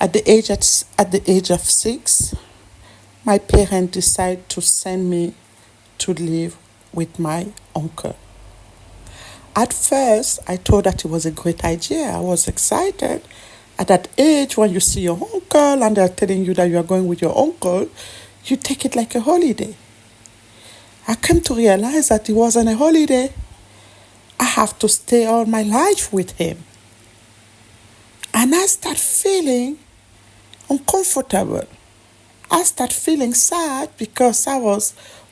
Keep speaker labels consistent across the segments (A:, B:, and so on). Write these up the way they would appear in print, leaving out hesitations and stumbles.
A: At the age of 6, my parents decided to send me to live with my uncle. At first, I thought that it was a great idea. I was excited. At that age, when you see your uncle and they're telling you that you are going with your uncle, you take it like a holiday. I came to realize that it wasn't a holiday. I have to stay all my life with him. And I start feeling uncomfortable. I start feeling sad because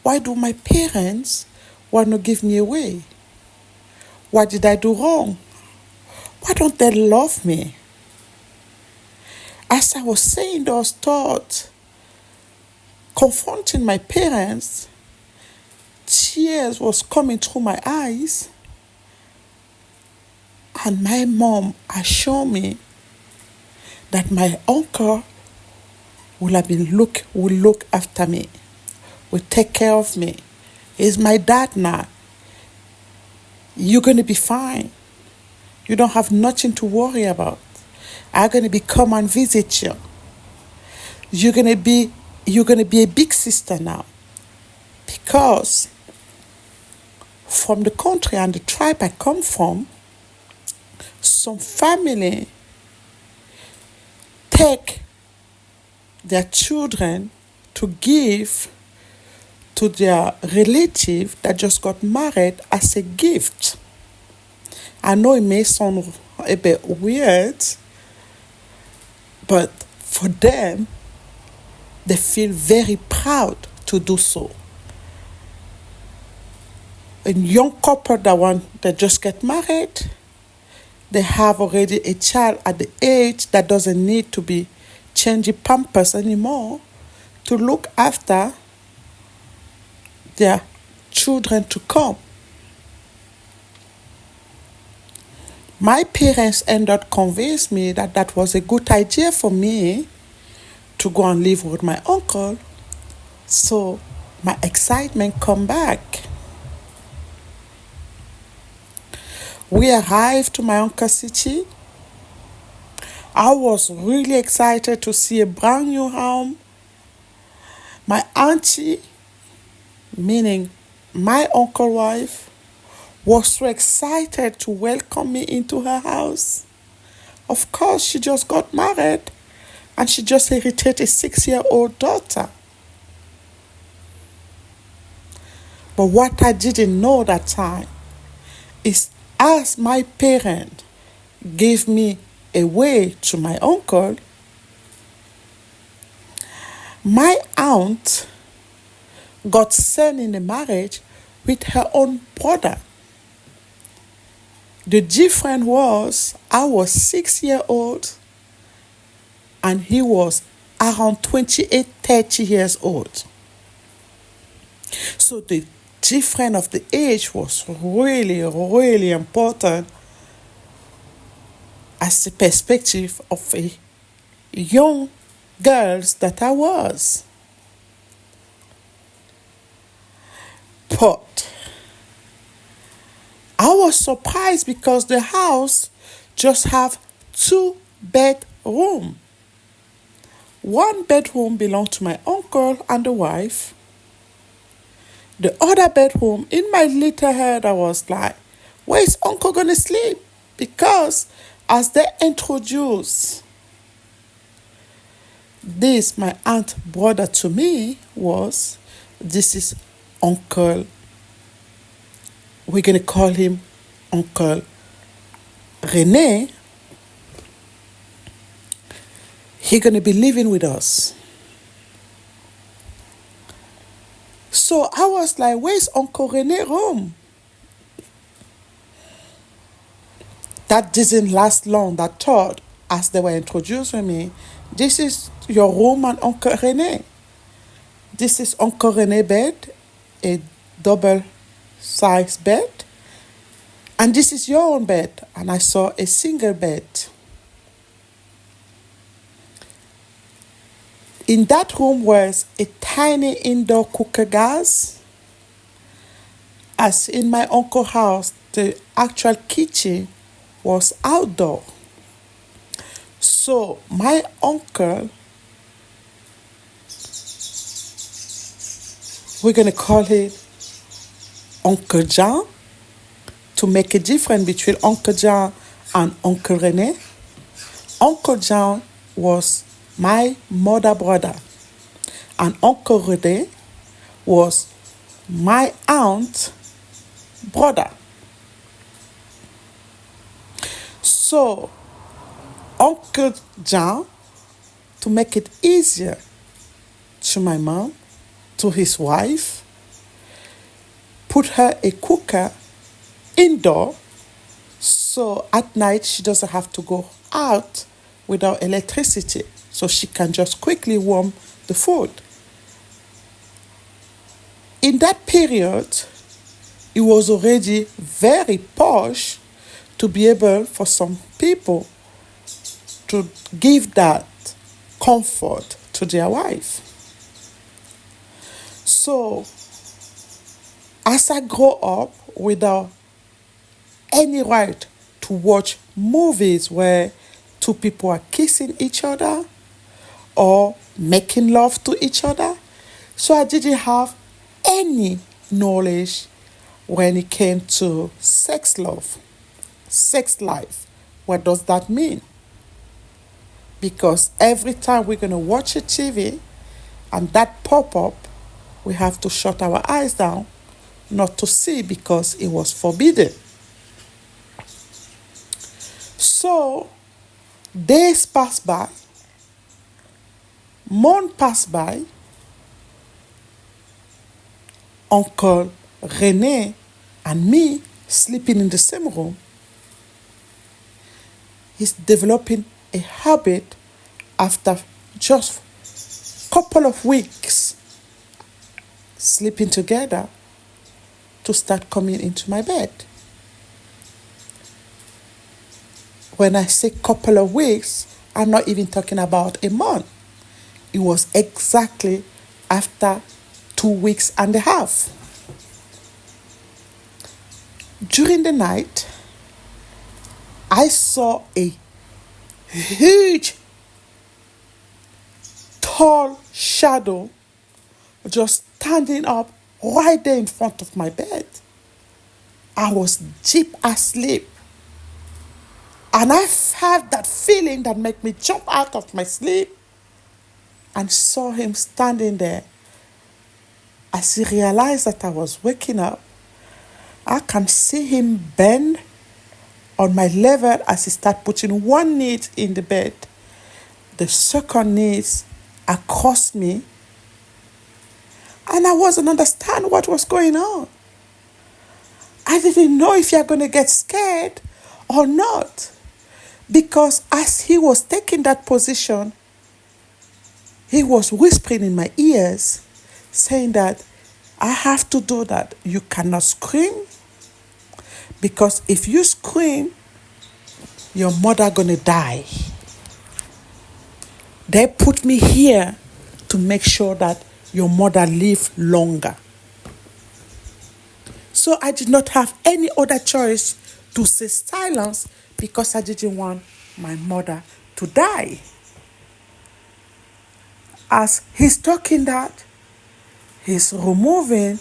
A: why do my parents want to give me away? What did I do wrong? Why don't they love me? As I was saying those thoughts, confronting my parents, tears was coming through my eyes, and my mom assured me that my uncle will look after me, will take care of me. He's my dad now. You're gonna be fine. You don't have nothing to worry about. I'm gonna come and visit you. You're gonna be a big sister now. Because from the country and the tribe I come from, some family take their children to give to their relative that just got married as a gift. I know it may sound a bit weird, but for them, they feel very proud to do so. A young couple that just get married, they have already a child at the age that doesn't need to be changing pampers anymore to look after their children to come. My parents ended up convincing me that that was a good idea for me to go and live with my uncle. So my excitement come back. We arrived to my uncle's city. I was really excited to see a brand new home. My auntie, meaning my uncle's wife, was so excited to welcome me into her house. Of course, she just got married and she just inherited a 6-year-old daughter. But what I didn't know that time is as my parent gave me away to my uncle, my aunt got sent in a marriage with her own brother. The difference was I was 6-year-old and he was around 28, 30 years old. So the difference of the age was really, really important as the perspective of a young girl that I was. But I was surprised because the house just have 2 bedrooms. 1 bedroom belonged to my uncle and the wife. The other bedroom, in my little head, I was like, where is uncle gonna sleep? Because as they introduced this, my aunt brother to me this is Uncle, we're going to call him Uncle René. He's going to be living with us. So I was like, where's Uncle René room? That didn't last long. That thought, as they were introducing me, this is your room and Uncle René. This is Uncle René bed, a double size bed. And this is your own bed. And I saw a single bed. In that room was a tiny indoor cooker gas. As in my uncle's house, the actual kitchen was outdoor. So my uncle, we're going to call it Uncle Jean to make a difference between Uncle Jean and Uncle René. Uncle Jean was my mother brother, and Uncle René was my aunt brother. So Uncle Jean, to make it easier to my mom, to his wife, put her a cooker indoor so at night she doesn't have to go out without electricity, so she can just quickly warm the food. In that period, it was already very posh to be able for some people to give that comfort to their wife. So as I grow up without any right to watch movies where two people are kissing each other or making love to each other, so I didn't have any knowledge when it came to sex love, sex life. What does that mean? Because every time we're going to watch a TV and that pop up, we have to shut our eyes down not to see because it was forbidden. So days pass by, months pass by, Uncle René and me sleeping in the same room. He's developing a habit after just a couple of weeks sleeping together to start coming into my bed. When I say couple of weeks, I'm not even talking about a month. It was exactly after 2 weeks and a half. During the night, I saw a huge, tall shadow just standing up right there in front of my bed. I was deep asleep. And I had that feeling that made me jump out of my sleep and saw him standing there. As he realized that I was waking up, I can see him bend on my level as he started putting one knee in the bed, the second knee across me, and I wasn't understanding what was going on. I didn't know if you're going to get scared or not, because as he was taking that position, he was whispering in my ears, saying that I have to do that. You cannot scream, because if you scream, your mother gonna die. They put me here to make sure that your mother live longer. So I did not have any other choice to say silence, because I didn't want my mother to die. As he's talking that, he's removing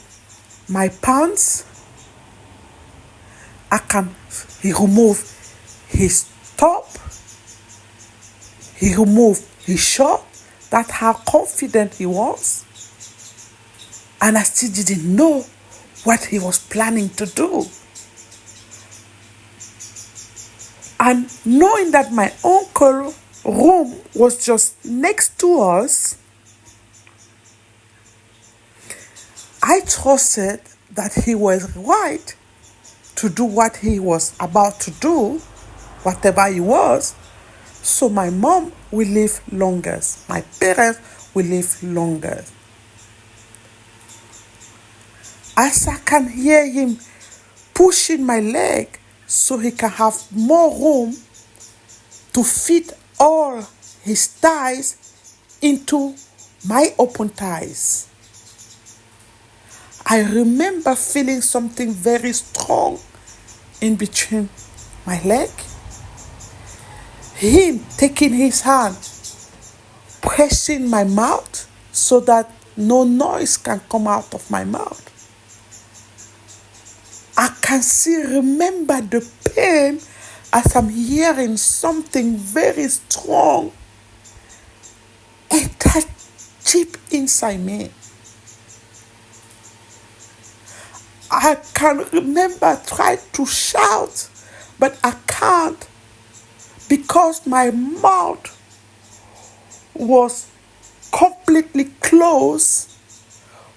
A: my pants. He removed his top. He removed his shirt. That's how confident he was. And I still didn't know what he was planning to do. And knowing that my uncle's room was just next to us, I trusted that he was right to do what he was about to do, whatever it was. So my mom will live longer. My parents will live longer. As I can hear him pushing my leg so he can have more room to fit all his thighs into my open thighs. I remember feeling something very strong in between my leg. him taking his hand, pressing my mouth so that no noise can come out of my mouth. I can still remember the pain as I'm hearing something very strong enter deep inside me. I can remember trying to shout, but I can't because my mouth was completely closed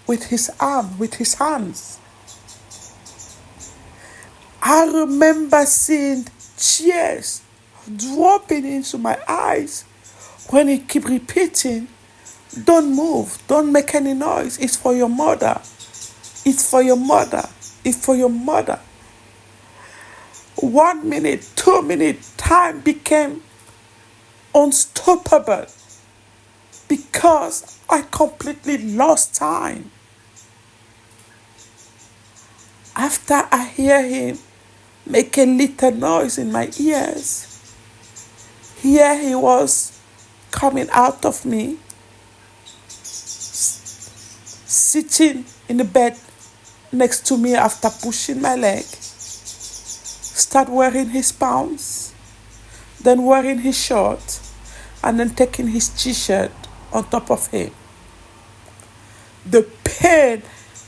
A: with his arm, with his hands. I remember seeing tears dropping into my eyes when he kept repeating, "Don't move, don't make any noise, it's for your mother. It's for your mother. It's for your mother." 1 minute, 2 minutes, time became unstoppable because I completely lost time. After I hear him make a little noise in my ears, here he was coming out of me, sitting in the bed next to me after pushing my leg, start wearing his pants, then wearing his short, and then taking his t-shirt on top of him. The pain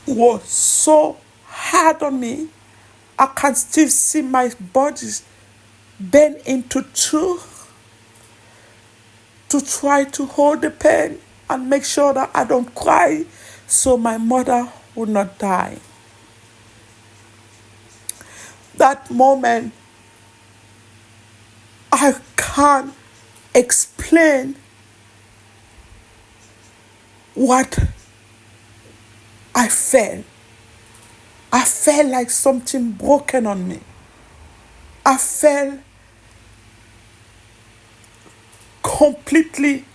A: was so hard on me. I can still see my body bend into two to try to hold the pain and make sure that I don't cry so my mother would not die. That moment, I can't explain what I felt. I felt like something broken on me. I felt completely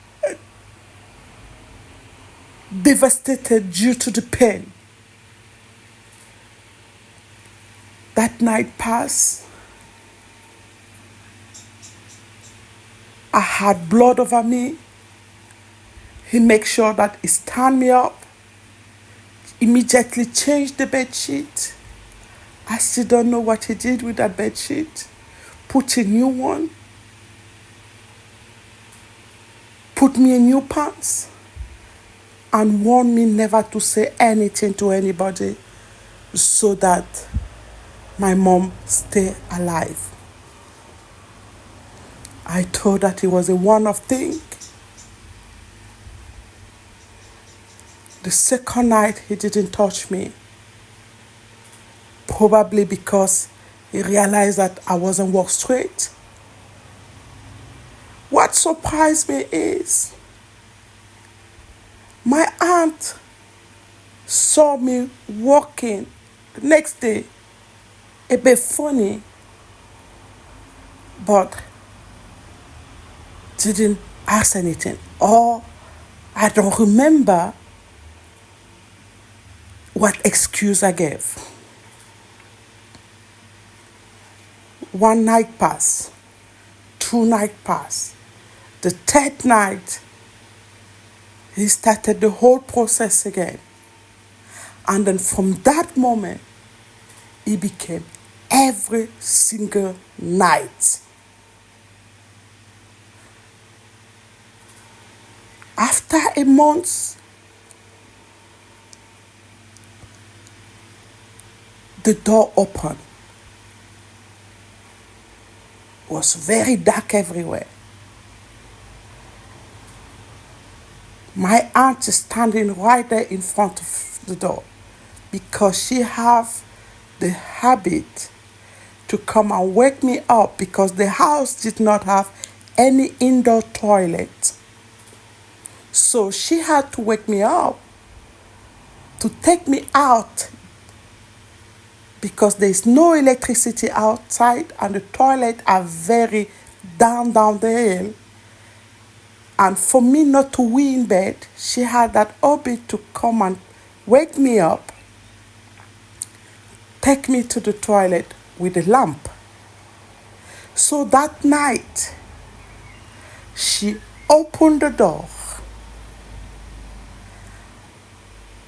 A: devastated due to the pain. That night passed. I had blood over me. He made sure that he stand me up, immediately changed the bed sheet. I still don't know what he did with that bed sheet. Put a new one. Put me in new pants. And warned me never to say anything to anybody so that my mom stay alive. I told that it was a one-off thing. The second night, he didn't touch me. Probably because he realized that I wasn't walk straight. What surprised me is my aunt saw me walking the next day, a bit funny, but didn't ask anything. Or I don't remember what excuse I gave. One night passed, 2 nights passed. The 3rd night, he started the whole process again. And then from that moment, it became every single night. After a month, the door opened. It was very dark everywhere. My aunt is standing right there in front of the door because she have the habit to come and wake me up because the house did not have any indoor toilet. So she had to wake me up to take me out because there's no electricity outside and the toilet are very down the hill. And for me not to wee in bed, she had that orbit to come and wake me up, take me to the toilet with a lamp. So that night, She opened the door.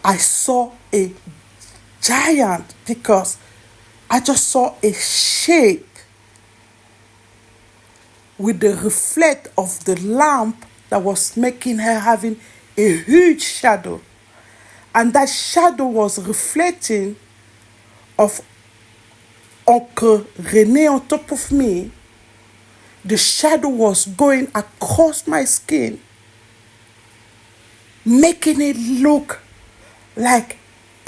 A: I saw a giant because I just saw a shape with the reflect of the lamp that was making her having a huge shadow. And that shadow was reflecting of Uncle Rene on top of me. The shadow was going across my skin, making it look like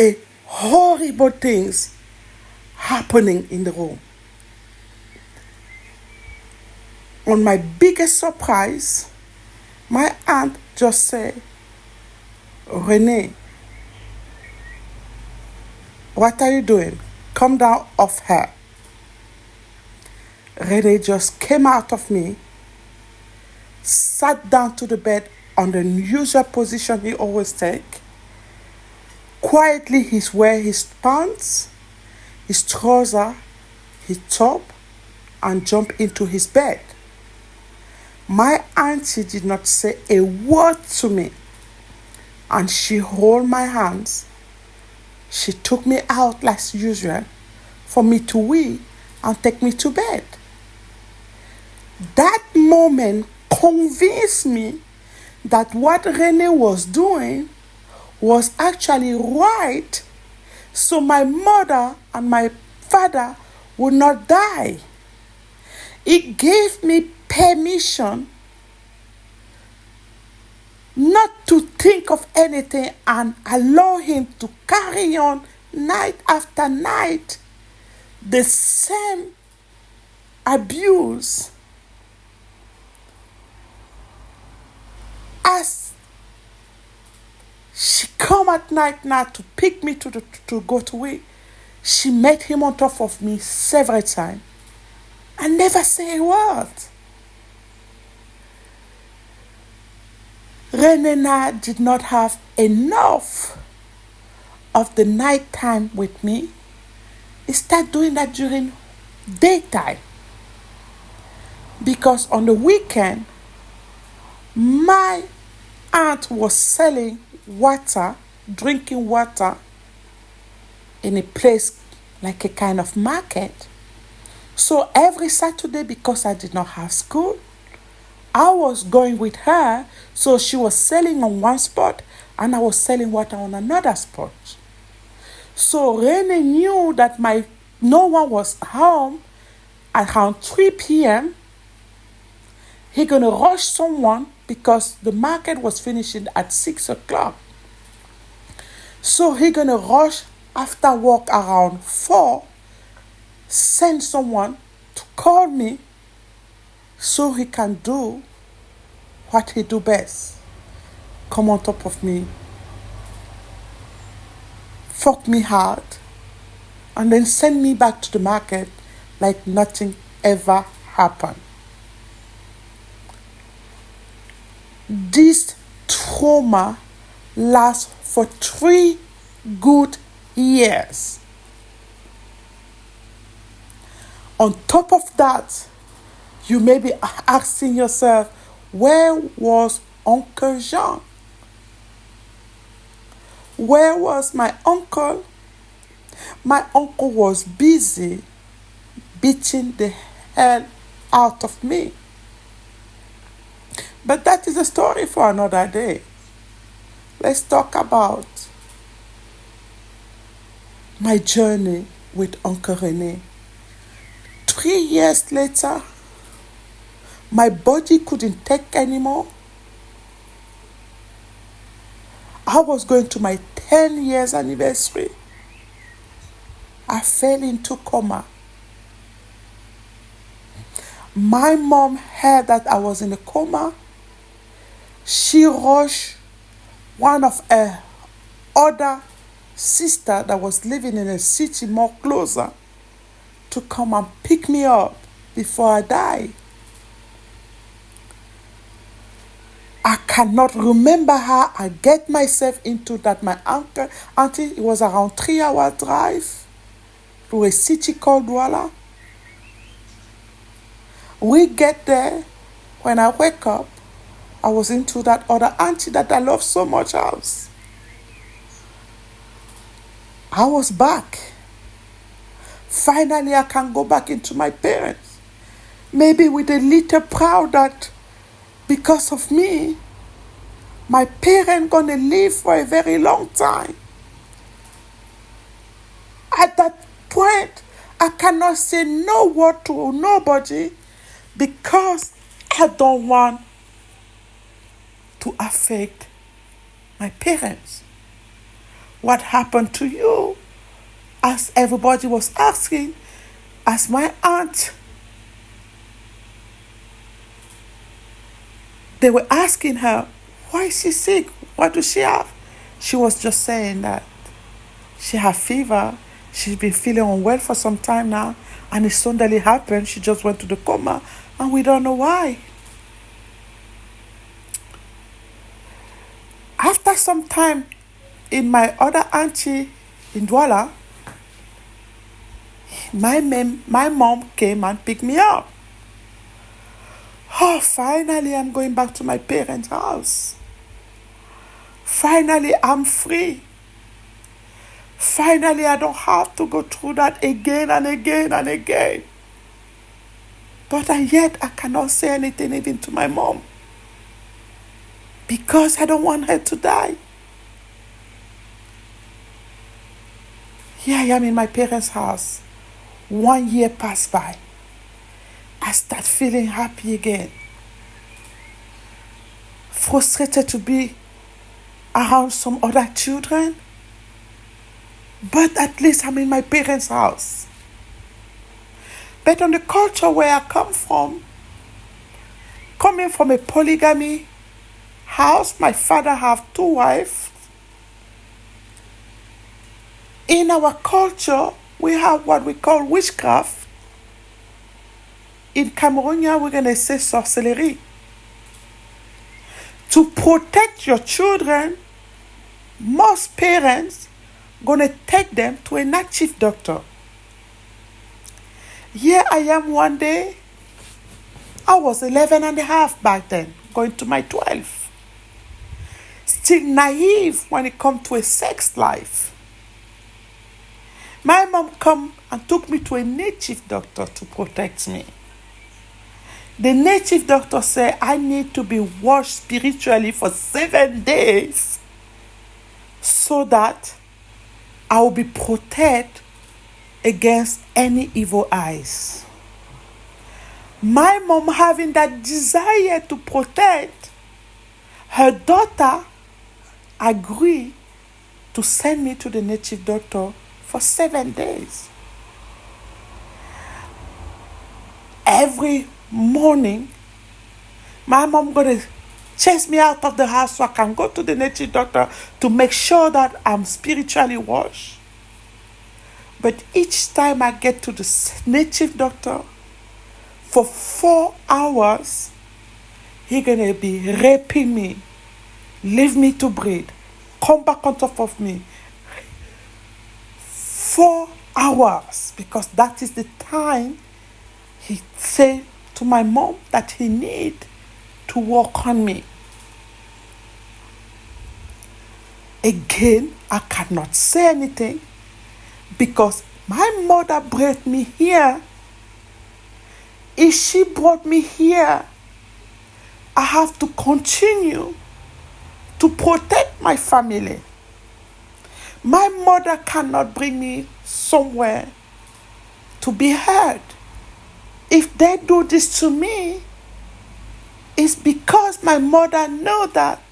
A: a horrible things happening in the room. On my biggest surprise, my aunt just said, Renee, what are you doing? Come down off her. Renee just came out of me, sat down to the bed on the usual position he always take. Quietly, he wear his pants, his trouser, his top, and jump into his bed. My auntie did not say a word to me, and she held my hands. She took me out like usual for me to wee and take me to bed. That moment convinced me that what Rene was doing was actually right, so my mother and my father would not die. It gave me permission not to think of anything and allow him to carry on night after night the same abuse. As she come at night now to pick me to go to work, she met him on top of me several times and never say a word. Renena did not have enough of the night time with me. He started doing that during daytime. Because on the weekend, my aunt was selling water, drinking water in a place like a kind of market. So every Saturday, because I did not have school, I was going with her. So she was selling on one spot and I was selling water on another spot. So Rene knew that no one was home at around 3 p.m. He gonna rush someone because the market was finishing at 6 o'clock. So he gonna rush after work around 4, send someone to call me so he can do what he do best. Come on top of me, fuck me hard, and then send me back to the market like nothing ever happened. This trauma lasts for 3 good years. On top of that, you may be asking yourself, where was Uncle Jean? Where was my uncle? My uncle was busy beating the hell out of me. But that is a story for another day. Let's talk about my journey with Uncle Rene. 3 years later, my body couldn't take anymore. I was going to my 10 years anniversary. I fell into coma. My mom heard that I was in a coma. She rushed one of her other sister that was living in a city more closer to come and pick me up before I die. I cannot remember how I get myself into that. My auntie, it was around 3-hour drive to a city called Douala. We get there. When I wake up, I was into that other auntie that I love so much house. I was back. Finally, I can go back into my parents. Maybe with a little proud that because of me, my parents gonna live for a very long time. At that point, I cannot say no word to nobody because I don't want to affect my parents. What happened to you? As everybody was asking, as my aunt, they were asking her, why is she sick? What does she have? She was just saying that she had fever. She's been feeling unwell for some time now, and it suddenly happened. She just went to the coma, and we don't know why. After some time, in my other auntie in Douala, my mom came and picked me up. Oh, finally, I'm going back to my parents' house. Finally, I'm free. Finally, I don't have to go through that again and again and again. But yet, I cannot say anything even to my mom because I don't want her to die. Here I am in my parents' house. 1 year passed by. I start feeling happy again. Frustrated to be around some other children. But at least I'm in my parents' house. But on the culture where I come from, coming from a polygamy house, my father have 2 wives. In our culture, we have what we call witchcraft. In Cameroonian, we're going to say sorcellerie. To protect your children, most parents going to take them to a native doctor. Here I am one day. I was 11 and a half back then, going to my 12. Still naive when it comes to a sex life. My mom come and took me to a native doctor to protect me. The native doctor said I need to be washed spiritually for 7 days so that I will be protected against any evil eyes. My mom having that desire to protect, her daughter agreed to send me to the native doctor for 7 days. Every morning, my mom gonna chase me out of the house so I can go to the native doctor to make sure that I'm spiritually washed. But each time I get to the native doctor, for 4 hours, he gonna be raping me, leave me to breathe, come back on top of me. 4 hours, because that is the time he said to my mom that he need to work on me. Again, I cannot say anything because my mother brought me here. If she brought me here, I have to continue to protect my family. My mother cannot bring me somewhere to be hurt. If they do this to me, it's because my mother knows that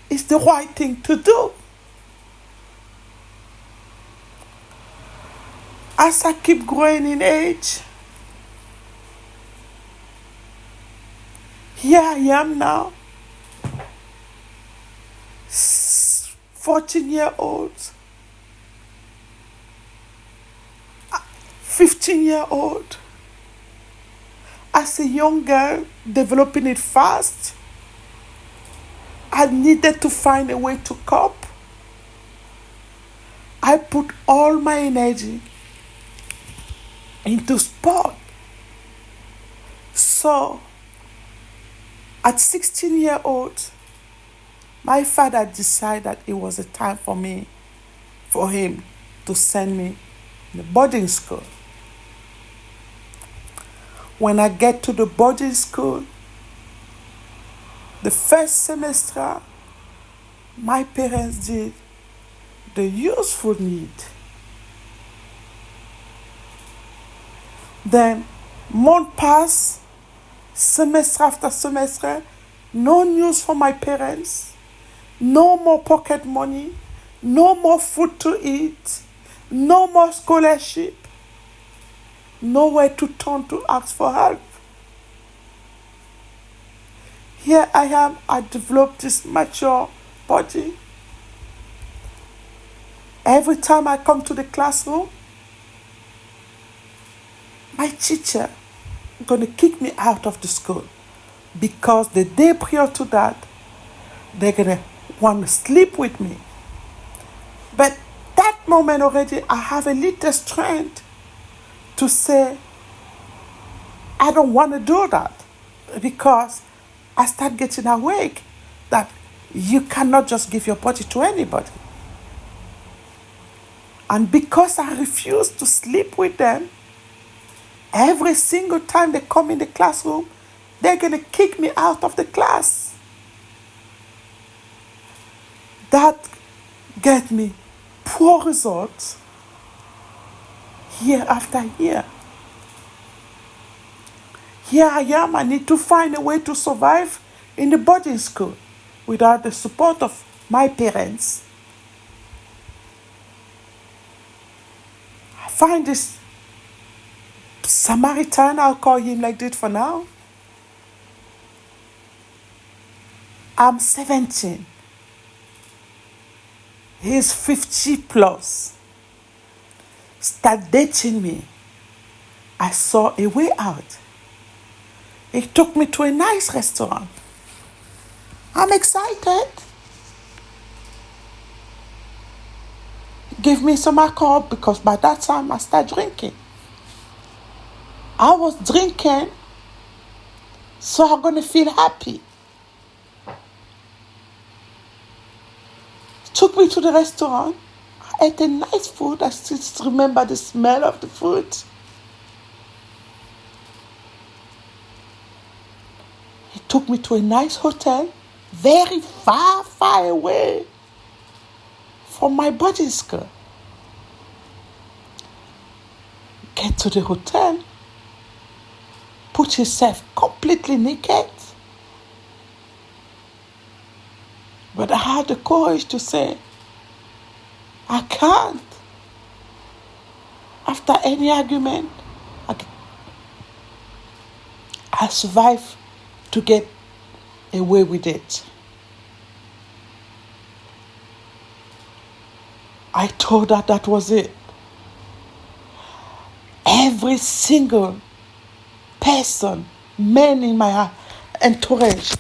A: it's the right thing to do. As I keep growing in age, here I am now, 14-year-old, 15-year-old. As a young girl, developing it fast, I needed to find a way to cope. I put all my energy into sport. So, At 16-year old, my father decided that it was a time for him to send me to boarding school. When I get to the boarding school, the first semester, my parents did the useful need. Then month passed, semester after semester, no news from my parents, no more pocket money, no more food to eat, no more scholarship, nowhere to turn to ask for help. Here I am, I developed this mature body. Every time I come to the classroom, my teacher gonna kick me out of the school because the day prior to that, they're gonna want to sleep with me. But that moment already, I have a little strength to say, I don't want to do that, because I start getting awake that you cannot just give your body to anybody. And because I refuse to sleep with them, every single time they come in the classroom, they're going to kick me out of the class. That get me poor results year after year. Here I am, I need to find a way to survive in the boarding school without the support of my parents. I find this Samaritan, I'll call him like this for now. I'm 17. He's 50 plus. Start dating me. I saw a way out. He took me to a nice restaurant. I'm excited. Give me some alcohol because by that time I started drinking. I was drinking, so I'm going to feel happy. Took me to the restaurant. I ate a nice food. I still remember the smell of the food. He took me to a nice hotel, very far, far away from my boarding school. Get to the hotel, put yourself completely naked. But I had the courage to say, I can't. After any argument, I survived to get away with it. I told her that was it. Every single person, man in my entourage,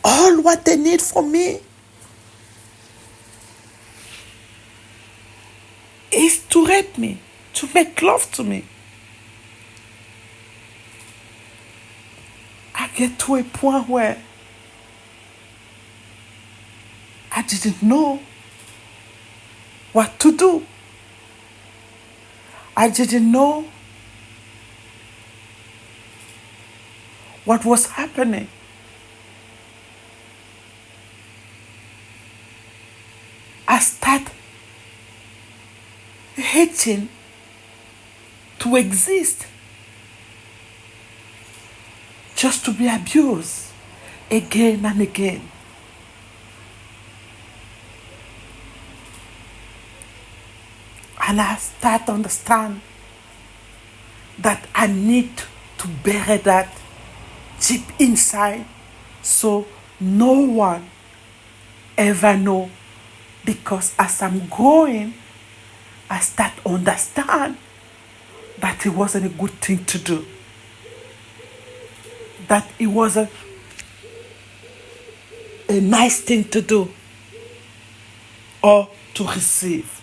A: all what they need from me is to rape me, to make love to me. I get to a point where I didn't know what to do. I didn't know what was happening. I started hating to exist, just to be abused again and again. And I start to understand that I need to bury that deep inside so no one ever know. Because as I'm growing, I start to understand that it wasn't a good thing to do. That it wasn't a nice thing to do or to receive.